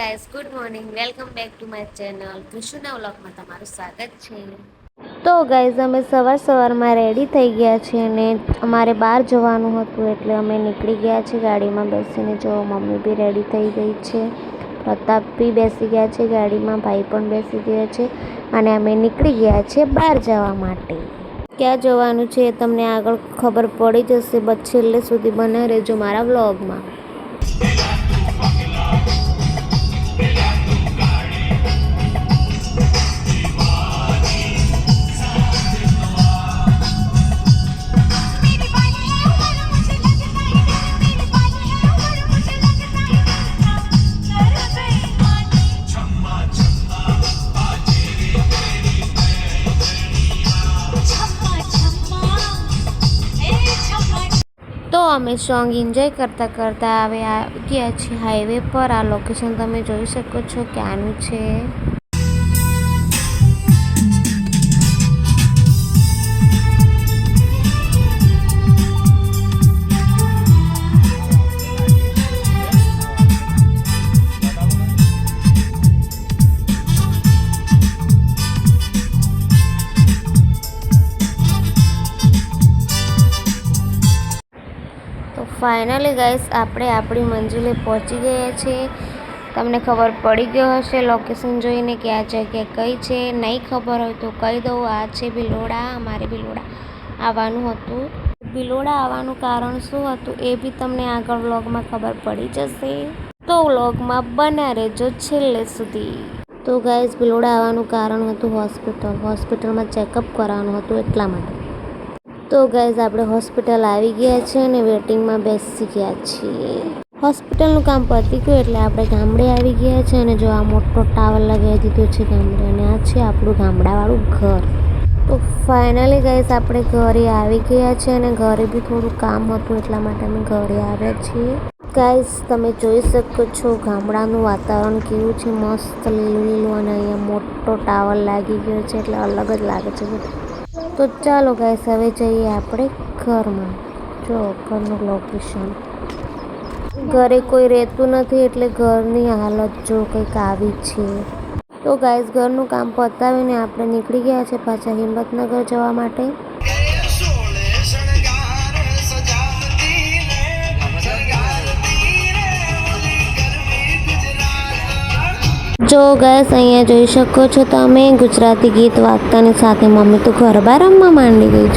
Guys, good morning. Welcome back to my channel કૃષ્ણના વ્લોગમાં તમારું સ્વાગત છે. તો ગાઈસ, અમે સવારમાં રેડી થઈ ગયા છીએ અને અમારે બહાર જવાનું હતું એટલે અમે નીકળી ગયા છીએ ગાડીમાં બેસીને. જો મમ્મી બી રેડી થઈ ગઈ છે, પ્રતાપ બી બેસી ગયા છે ગાડીમાં, ભાઈ પણ બેસી ગયા છે અને અમે નીકળી ગયા છીએ બહાર જવા માટે. ક્યાં જવાનું છે એ તમને આગળ ખબર પડી જશે, બસ છેલ્લે સુધી બને રહેજો મારા વ્લોગમાં. તો અમે સોંગ એન્જોય કરતાં હવે આવી ગયા છીએ હાઈવે પર. આ લોકેશન તમે જોઈ શકો છો ક્યાંનું છે. ફાઇનલી ગાઈસ, આપણે આપણી મંજિલે પહોંચી ગયા છીએ. તમને ખબર પડી ગયો હશે લોકેશન જોઈને કે આ જગ્યા કઈ છે. નહીં ખબર હોય તો કહી દઉં, આ છે ભિલોડા. અમારે ભિલોડા આવવાનું હતું. ભિલોડા આવવાનું કારણ શું હતું એ બી તમને આગળ વ્લોગમાં ખબર પડી જશે, તો વ્લોગમાં બના રહેજો છેલ્લે સુધી. તો ગાઈસ, ભિલોડા આવવાનું કારણ હતું હોસ્પિટલમાં ચેકઅપ કરાવવાનું હતું એટલા માટે. તો ગાઈઝ, આપણે હોસ્પિટલ આવી ગયા છે અને વેટિંગમાં બેસી ગયા છીએ. હોસ્પિટલનું કામ પતી ગયું એટલે આપણે ગામડે આવી ગયા છે અને જો આ મોટો ટાવર લગાવી દીધો છે ગામડે, અને આ છે આપણું ગામડાવાળું ઘર. તો ફાઇનલી ગાઈઝ, આપણે ઘરે આવી ગયા છે અને ઘરે બી થોડું કામ હતું એટલા માટે અમે ઘરે આવ્યા છીએ. ગાઈઝ, તમે જોઈ શકો છો ગામડાનું વાતાવરણ કેવું છે, મસ્ત લીલું અને અહીંયા મોટો ટાવર લાગી ગયો છે એટલે અલગ જ લાગે છે બધું. તો ચાલો ગાઈસ, હવે જઈએ આપણે ઘરમાં. જો ઘરનું લોકેશન, ઘરે કોઈ રહેતું નથી એટલે ઘરની હાલત જો કંઈક આવી છે. તો ગાઈસ, ઘરનું કામ પતાવીને આપણે નીકળી ગયા છે પાછા હિંમતનગર જવા માટે. જો ગાઈસ, અહીંયા જોઈ શકો છો તમે ગુજરાતી ગીત વાગતાની સાથે મમ્મી તો ગરબા રમવા માંડી ગઈ.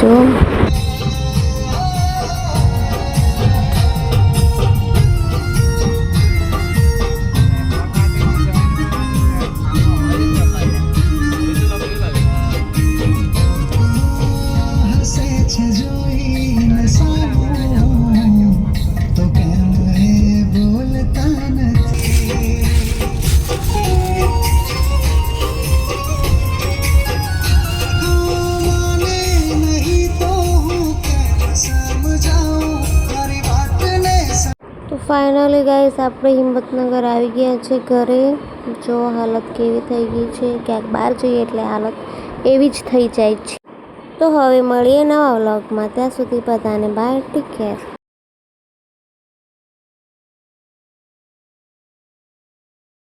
તો ફાઇનલી ગાઈસ, આપણે હિંમતનગર આવી ગયા છે ઘરે. જો હાલત કેવી થઈ ગઈ છે, ક્યાંક બહાર જઈએ એટલે હાલત એવી જ થઈ જાય છે. તો હવે મળીએ નવા વ્લોગમાં, ત્યાં સુધી બધાને બાય, ટેક કેર.